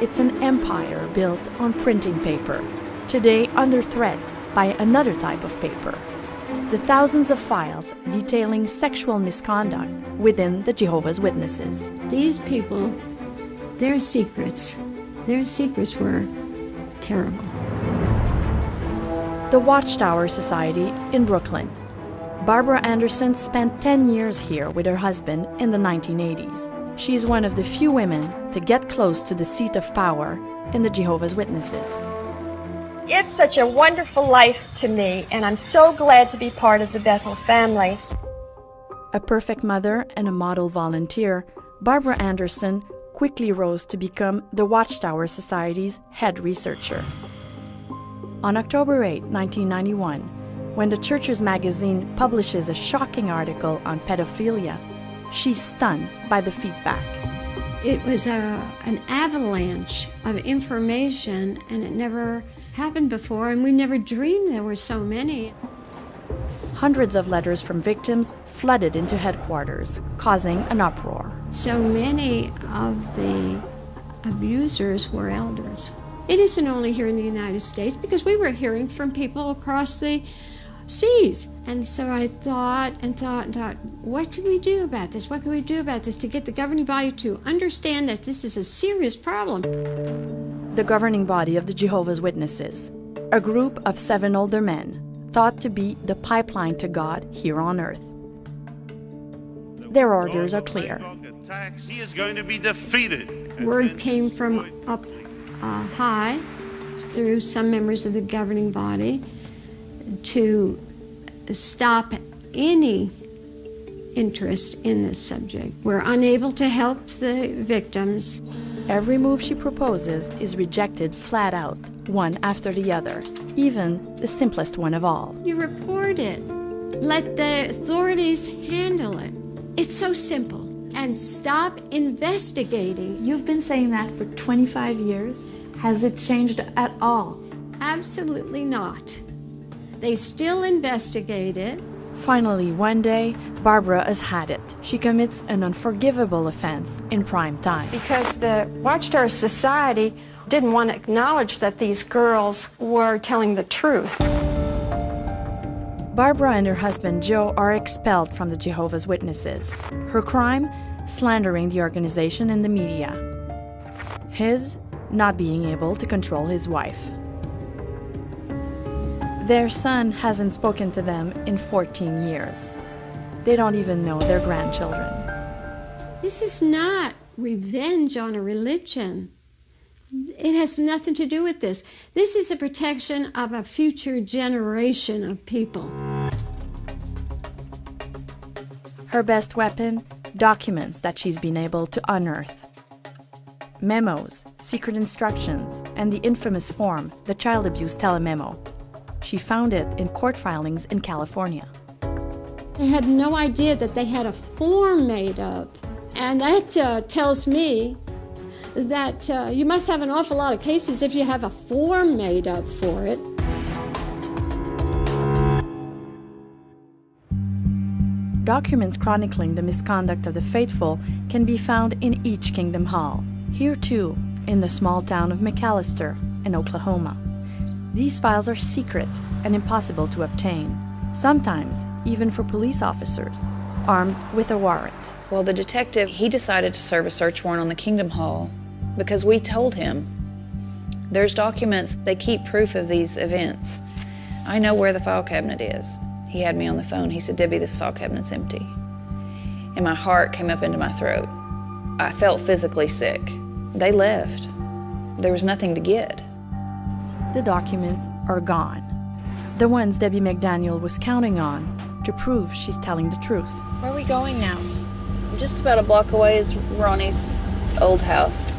It's an empire built on printing paper, today under threat by another type of paper. The thousands of files detailing sexual misconduct within the Jehovah's Witnesses. These people, their secrets were terrible. The WATCHTOWER Society in Brooklyn. Barbara Anderson spent 10 years here with her husband in the 1980s. She's one of the few women to get close to the seat of power in the Jehovah's Witnesses. It's such a wonderful life to me, and I'm so glad to be part of the Bethel family. A perfect mother and a model volunteer, Barbara Anderson quickly rose to become the WATCHTOWER Society's head researcher. On October 8, 1991, when the Church's magazine publishes a shocking article on pedophilia, she's stunned by the feedback. It was an avalanche of information, and it never happened before, and we never dreamed there were so many. Hundreds of letters from victims flooded into headquarters, causing an uproar. So many of the abusers were elders. It isn't only here in the United States, because we were hearing from people across the seas. And so I thought, what can we do about this? What can we do about this to get the governing body to understand that this is a serious problem? The governing body of the Jehovah's Witnesses, a group of 7 older men, thought to be the pipeline to God here on earth. Their orders are clear. He is going to be defeated. Word came from up high through some members of the governing body to stop any interest in this subject. We're unable to help the victims. Every move she proposes is rejected flat out, one after the other, even the simplest one of all. You report it. Let the authorities handle it. It's so simple. And stop investigating. You've been saying that for 25 years. Has it changed at all? Absolutely not. They still investigate it. Finally, one day, Barbara has had it. She commits an unforgivable offense in prime time. Because the WATCHTOWER Society didn't want to acknowledge that these girls were telling the truth. Barbara and her husband Joe are expelled from the Jehovah's Witnesses. Her crime? Slandering the organization in the media. His? Not being able to control his wife. Their son hasn't spoken to them in 14 years. They don't even know their grandchildren. This is not revenge on a religion. It has nothing to do with this. This is a protection of a future generation of people. Her best weapon? Documents that she's been able to unearth. Memos, secret instructions, and the infamous form, the child abuse telememo. She found it in court filings in California. I had no idea that they had a form made up. And that tells me that you must have an awful lot of cases if you have a form made up for it. Documents chronicling the misconduct of the faithful can be found in each Kingdom Hall. Here too, in the small town of McAllister in Oklahoma. These files are secret and impossible to obtain, sometimes even for police officers, armed with a warrant. Well, the detective, he decided to serve a search warrant on the Kingdom Hall because we told him there's documents, they keep proof of these events. I know where the file cabinet is. He had me on the phone. He said, Debbie, this file cabinet's empty. And my heart came up into my throat. I felt physically sick. They left. There was nothing to get. The documents are gone. The ones Debbie McDaniel was counting on to prove she's telling the truth. Where are we going now? Just about a block away is Ronnie's old house.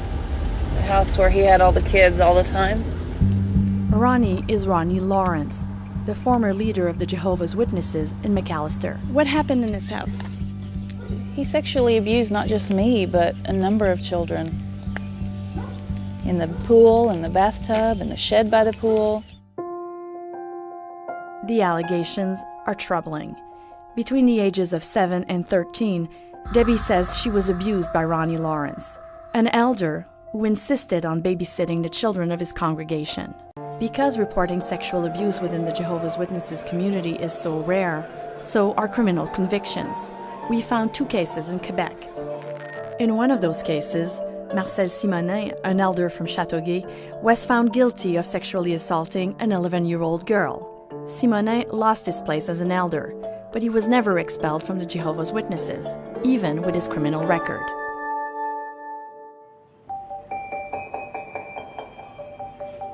The house where he had all the kids all the time. Ronnie is Ronnie Lawrence, the former leader of the Jehovah's Witnesses in McAllister. What happened in his house? He sexually abused not just me, but a number of children. In the pool, in the bathtub, in the shed by the pool. The allegations are troubling. Between the ages of 7 and 13, Debbie says she was abused by Ronnie Lawrence, an elder who insisted on babysitting the children of his congregation. Because reporting sexual abuse within the Jehovah's Witnesses community is so rare, so are criminal convictions. We found 2 cases in Quebec. In one of those cases, Marcel Simonin, an elder from Châteauguay, was found guilty of sexually assaulting an 11-year-old girl. Simonin lost his place as an elder, but he was never expelled from the Jehovah's Witnesses, even with his criminal record.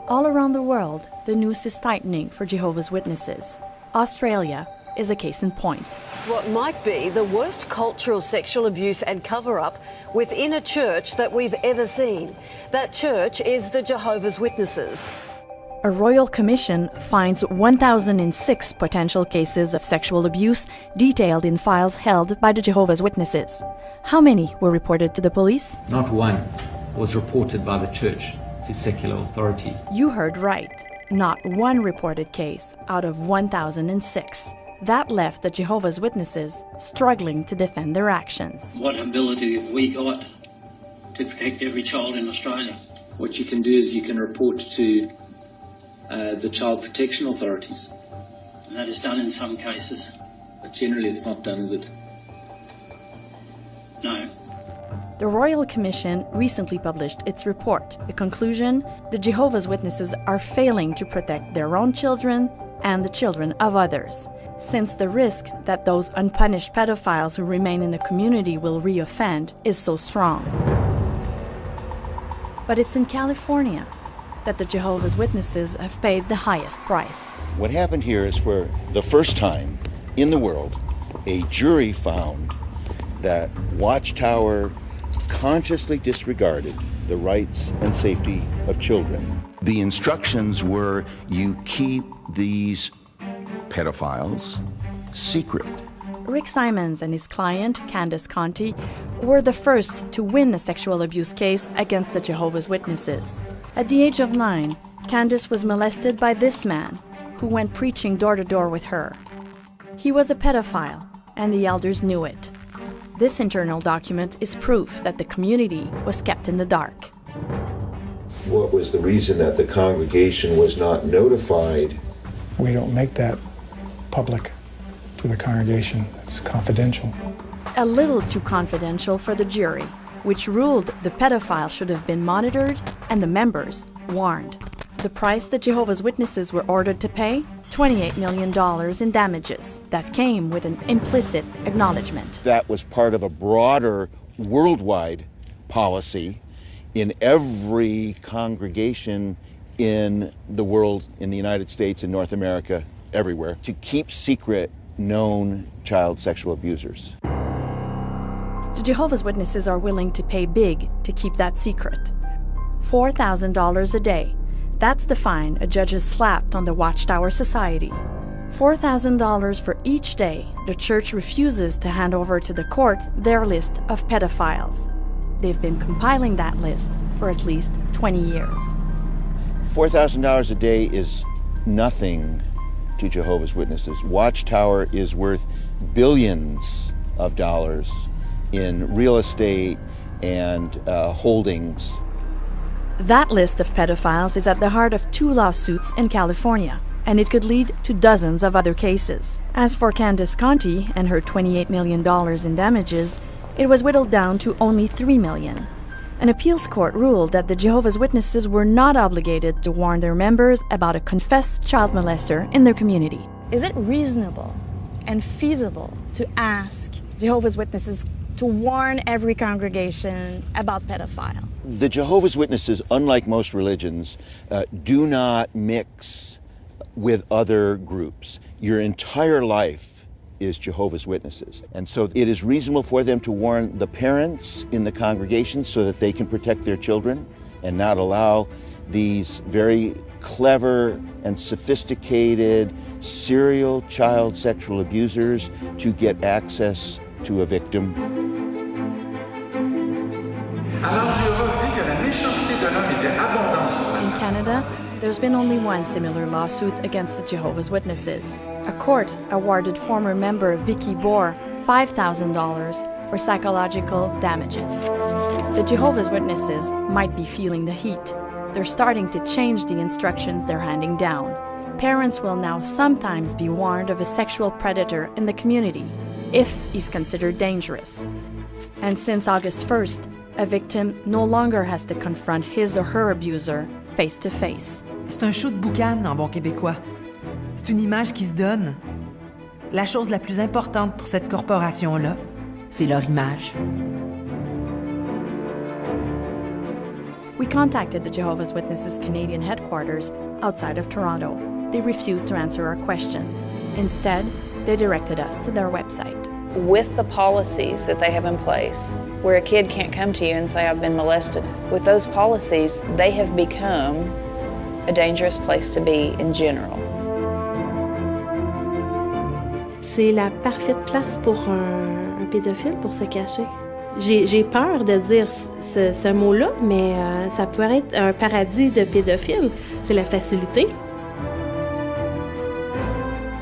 All around the world, the noose is tightening for Jehovah's Witnesses. Australia is a case in point. What might be the worst cultural sexual abuse and cover-up within a church that we've ever seen. That church is the Jehovah's Witnesses. A royal commission finds 1,006 potential cases of sexual abuse detailed in files held by the Jehovah's Witnesses. How many were reported to the police? Not one was reported by the church to secular authorities. You heard right. Not one reported case out of 1,006. That left the Jehovah's Witnesses struggling to defend their actions. What ability have we got to protect every child in Australia? What you can do is you can report to the child protection authorities. And that is done in some cases. But generally it's not done, is it? No. The Royal Commission recently published its report. The conclusion: the Jehovah's Witnesses are failing to protect their own children and the children of others, since the risk that those unpunished pedophiles who remain in the community will reoffend is so strong. But it's in California that the Jehovah's Witnesses have paid the highest price. What happened here is, for the first time in the world, a jury found that Watchtower consciously disregarded the rights and safety of children. The instructions were, you keep these pedophiles secret. Rick Simons and his client, Candace Conti, were the first to win a sexual abuse case against the Jehovah's Witnesses. At the age of 9, Candace was molested by this man, who went preaching door to door with her. He was a pedophile, and the elders knew it. This internal document is proof that the community was kept in the dark. What was the reason that the congregation was not notified? We don't make that public to the congregation. It's confidential. A little too confidential for the jury, which ruled the pedophile should have been monitored and the members warned. The price the Jehovah's Witnesses were ordered to pay? $28 million in damages. That came with an implicit acknowledgement. That was part of a broader worldwide policy in every congregation in the world, in the United States, in North America, everywhere, to keep secret known child sexual abusers. The Jehovah's Witnesses are willing to pay big to keep that secret. $4,000 a day. That's the fine a judge has slapped on the Watchtower Society. $4,000 for each day the church refuses to hand over to the court their list of pedophiles. They've been compiling that list for at least 20 years. $4,000 a day is nothing to Jehovah's Witnesses. Watchtower is worth billions of dollars in real estate and holdings. That list of pedophiles is at the heart of 2 lawsuits in California, and it could lead to dozens of other cases. As for Candace Conti and her $28 million in damages, it was whittled down to only $3 million. An appeals court ruled that the Jehovah's Witnesses were not obligated to warn their members about a confessed child molester in their community. Is it reasonable and feasible to ask Jehovah's Witnesses to warn every congregation about pedophile? The Jehovah's Witnesses, unlike most religions, do not mix with other groups. Your entire life is Jehovah's Witnesses. And so it is reasonable for them to warn the parents in the congregation so that they can protect their children and not allow these very clever and sophisticated serial child sexual abusers to get access to a victim. In Canada, there's been only one similar lawsuit against the Jehovah's Witnesses. A court awarded former member Vicky Bohr $5,000 for psychological damages. The Jehovah's Witnesses might be feeling the heat. They're starting to change the instructions they're handing down. Parents will now sometimes be warned of a sexual predator in the community if he's considered dangerous. And since August 1st, a victim no longer has to confront his or her abuser face to face. C'est un show de boucan en bon québécois. C'est une image qui se donne. La chose la plus importante pour cette corporation-là, c'est leur image. We contacted the Jehovah's Witnesses Canadian headquarters outside of Toronto. They refused to answer our questions. Instead, they directed us to their website. With the policies that they have in place, where a kid can't come to you and say, I've been molested, with those policies, they have become a dangerous place to be in general. C'est la parfaite place pour un pédophile pour se cacher. J'ai peur de dire ce mot-là, mais ça peut être un paradis de pédophiles. C'est la facilité.